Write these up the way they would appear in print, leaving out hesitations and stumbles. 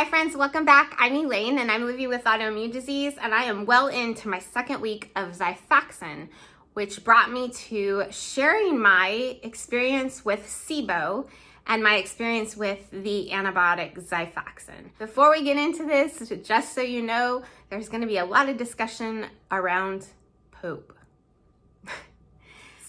Hi friends, welcome back. I'm Elaine and I'm living with autoimmune disease, and I am well into my second week of Xifaxan, which brought me to sharing my experience with SIBO and my experience with the antibiotic Xifaxan. Before we get into this, just so you know, there's going to be a lot of discussion around poop.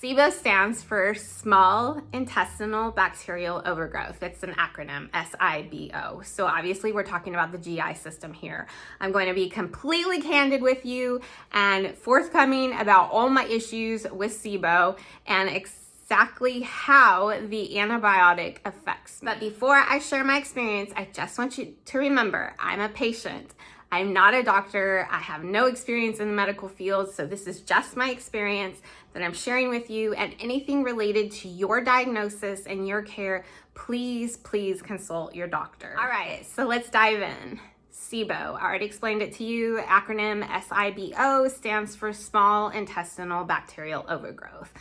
SIBO stands for Small Intestinal Bacterial Overgrowth. It's an acronym, SIBO. So obviously we're talking about the GI system here. I'm going to be completely candid with you and forthcoming about all my issues with SIBO and exactly how the antibiotic affects me. But before I share my experience, I just want you to remember, I'm a patient. I'm not a doctor. I have no experience in the medical field, so this is just my experience that I'm sharing with you, and anything related to your diagnosis and your care, please consult your doctor. All right, so let's dive in. SIBO, I already explained it to you. Acronym SIBO stands for Small Intestinal Bacterial Overgrowth.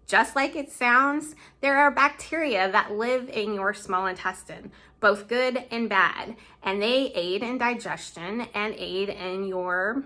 Just like it sounds, there are bacteria that live in your small intestine, both good and bad, and they aid in digestion and aid in your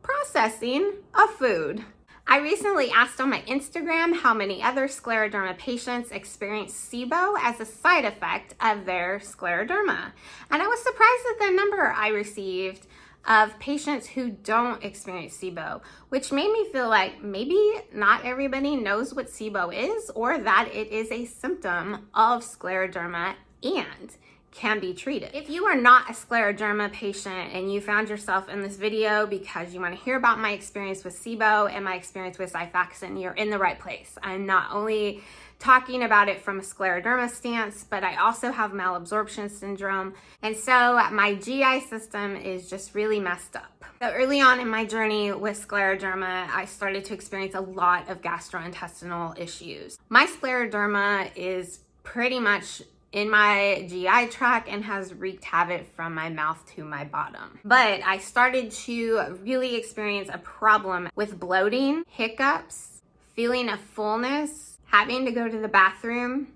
processing of food. I recently asked on my Instagram how many other scleroderma patients experience SIBO as a side effect of their scleroderma, and I was surprised at the number I received of patients who don't experience SIBO, which made me feel like maybe not everybody knows what SIBO is, or that it is a symptom of scleroderma and can be treated. If you are not a scleroderma patient and you found yourself in this video because you want to hear about my experience with SIBO and my experience with Xifaxan, you're in the right place. I'm not only talking about it from a scleroderma stance, but I also have malabsorption syndrome. And so my GI system is just really messed up. So early on in my journey with scleroderma, I started to experience a lot of gastrointestinal issues. My scleroderma is pretty much in my GI tract and has wreaked havoc from my mouth to my bottom. But I started to really experience a problem with bloating, hiccups, feeling of fullness, having to go to the bathroom,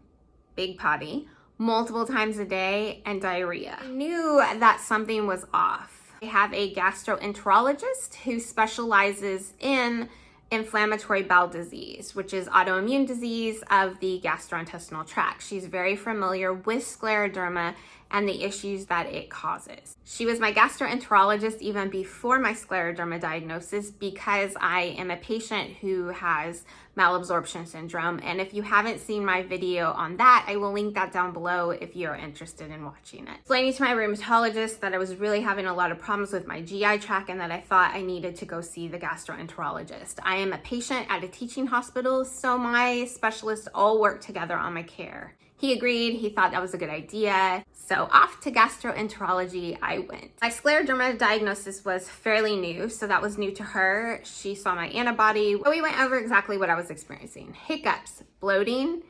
big potty, multiple times a day, and diarrhea. I knew that something was off. I have a gastroenterologist who specializes in inflammatory bowel disease, which is autoimmune disease of the gastrointestinal tract. She's very familiar with scleroderma and the issues that it causes. She was my gastroenterologist even before my scleroderma diagnosis because I am a patient who has malabsorption syndrome. And if you haven't seen my video on that, I will link that down below if you're interested in watching it. Explaining to my rheumatologist that I was really having a lot of problems with my GI tract and that I thought I needed to go see the gastroenterologist. I am a patient at a teaching hospital, so my specialists all work together on my care. He agreed, he thought that was a good idea. So off to gastroenterology I went. My scleroderma diagnosis was fairly new, so that was new to her. She saw my antibody. We went over exactly what I was experiencing. Hiccups, bloating,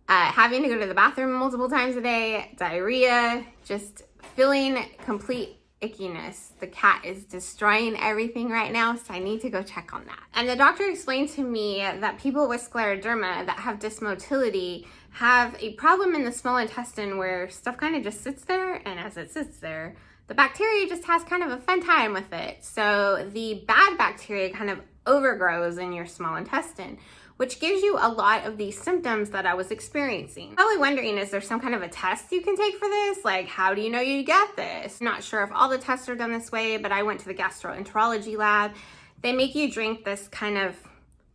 having to go to the bathroom multiple times a day, diarrhea, just feeling complete ickiness. The cat is destroying everything right now, so I need to go check on that. And the doctor explained to me that people with scleroderma that have dysmotility have a problem in the small intestine where stuff kind of just sits there, and as it sits there, the bacteria just has kind of a fun time with it. So the bad bacteria kind of overgrows in your small intestine, which gives you a lot of these symptoms that I was experiencing. Probably wondering, is there some kind of a test you can take for this? Like, how do you know you get this? Not sure if all the tests are done this way, but I went to the gastroenterology lab. They make you drink this kind of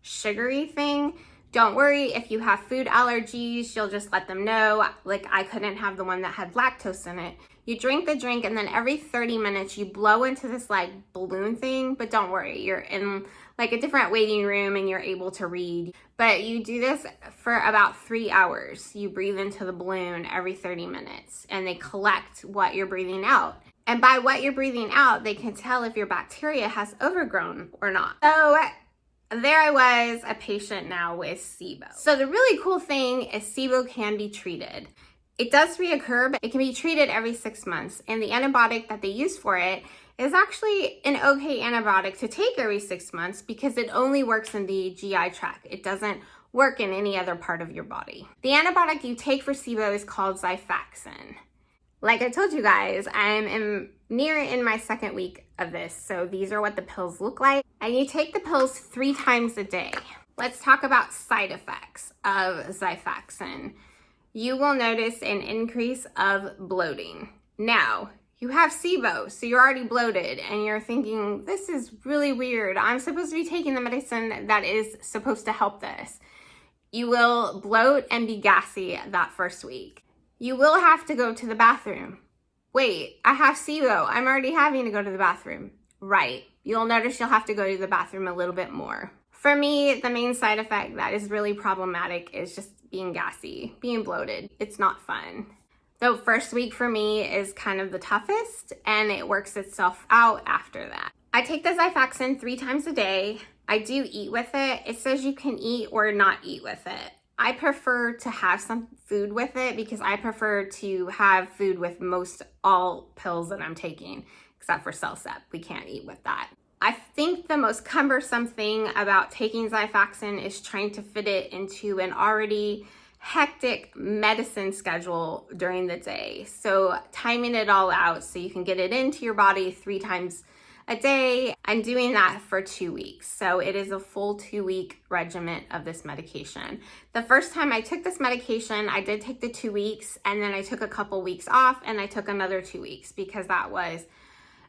sugary thing. Don't worry, if you have food allergies, you'll just let them know. Like, I couldn't have the one that had lactose in it. You drink the drink, and then every 30 minutes you blow into this like balloon thing, but don't worry, you're in like a different waiting room and you're able to read. But you do this for about 3 hours. You breathe into the balloon every 30 minutes and they collect what you're breathing out. And by what you're breathing out, they can tell if your bacteria has overgrown or not. So there I was, a patient now with SIBO. So the really cool thing is SIBO can be treated. It does reoccur, but it can be treated every 6 months. And the antibiotic that they use for it is actually an okay antibiotic to take every 6 months because it only works in the GI tract. It doesn't work in any other part of your body. The antibiotic you take for SIBO is called Xifaxan. Like I told you guys, I'm near in my second week of this, so these are what the pills look like. And you take the pills 3 times a day. Let's talk about side effects of Xifaxan. You will notice an increase of bloating. Now, you have SIBO, so you're already bloated, and you're thinking, this is really weird. I'm supposed to be taking the medicine that is supposed to help this. You will bloat and be gassy that first week. You will have to go to the bathroom. Wait, I have SIBO. I'm already having to go to the bathroom. Right. You'll notice you'll have to go to the bathroom a little bit more. For me, the main side effect that is really problematic is just being gassy, being bloated. It's not fun. The first week for me is kind of the toughest, and it works itself out after that. I take the Xifaxan 3 times a day. I do eat with it. It says you can eat or not eat with it. I prefer to have some food with it because I prefer to have food with most all pills that I'm taking, except for Celsep. We can't eat with that. I think the most cumbersome thing about taking Xifaxan is trying to fit it into an already hectic medicine schedule during the day. So timing it all out so you can get it into your body 3 times a day. I'm doing that for 2 weeks. So it is a full 2-week regimen of this medication. The first time I took this medication, I did take the 2 weeks, and then I took a couple weeks off, and I took another 2 weeks because that was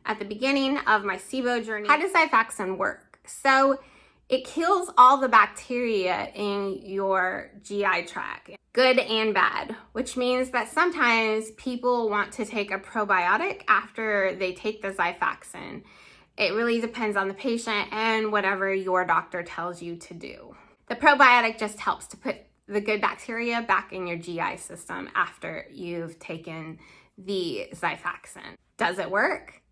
at the beginning of my SIBO journey. How does Xifaxan work? So it kills all the bacteria in your GI tract, good and bad, which means that sometimes people want to take a probiotic after they take the Xifaxan. It really depends on the patient and whatever your doctor tells you to do. The probiotic just helps to put the good bacteria back in your GI system after you've taken the Xifaxan. Does it work?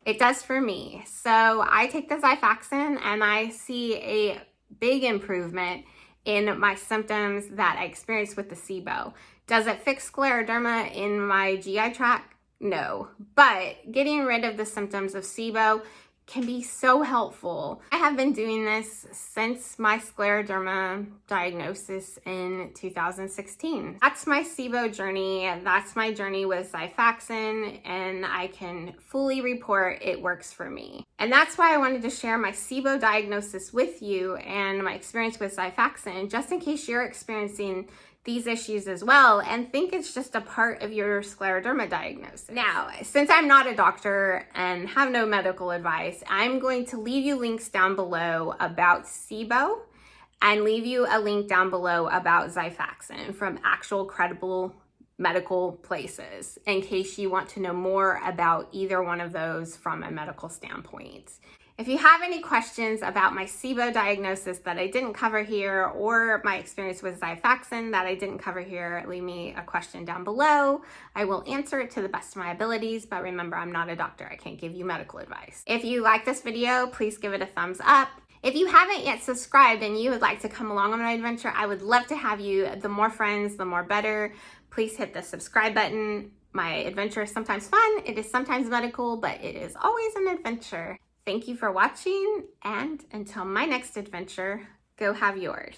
It does for me. So I take the Xifaxan and I see a big improvement in my symptoms that I experienced with the SIBO. Does it fix scleroderma in my GI tract? No. But getting rid of the symptoms of SIBO can be so helpful. I have been doing this since my scleroderma diagnosis in 2016. That's my SIBO journey. That's my journey with Xifaxan, and I can fully report it works for me. And that's why I wanted to share my SIBO diagnosis with you and my experience with Xifaxan, just in case you're experiencing these issues as well and think it's just a part of your scleroderma diagnosis. Now, since I'm not a doctor and have no medical advice, I'm going to leave you links down below about SIBO and leave you a link down below about Xifaxan from actual credible medical places in case you want to know more about either one of those from a medical standpoint. If you have any questions about my SIBO diagnosis that I didn't cover here or my experience with Xifaxan that I didn't cover here, leave me a question down below. I will answer it to the best of my abilities, but remember, I'm not a doctor. I can't give you medical advice. If you like this video, please give it a thumbs up. If you haven't yet subscribed and you would like to come along on my adventure, I would love to have you. The more friends, the more better. Please hit the subscribe button. My adventure is sometimes fun. It is sometimes medical, but it is always an adventure. Thank you for watching, and until my next adventure, go have yours.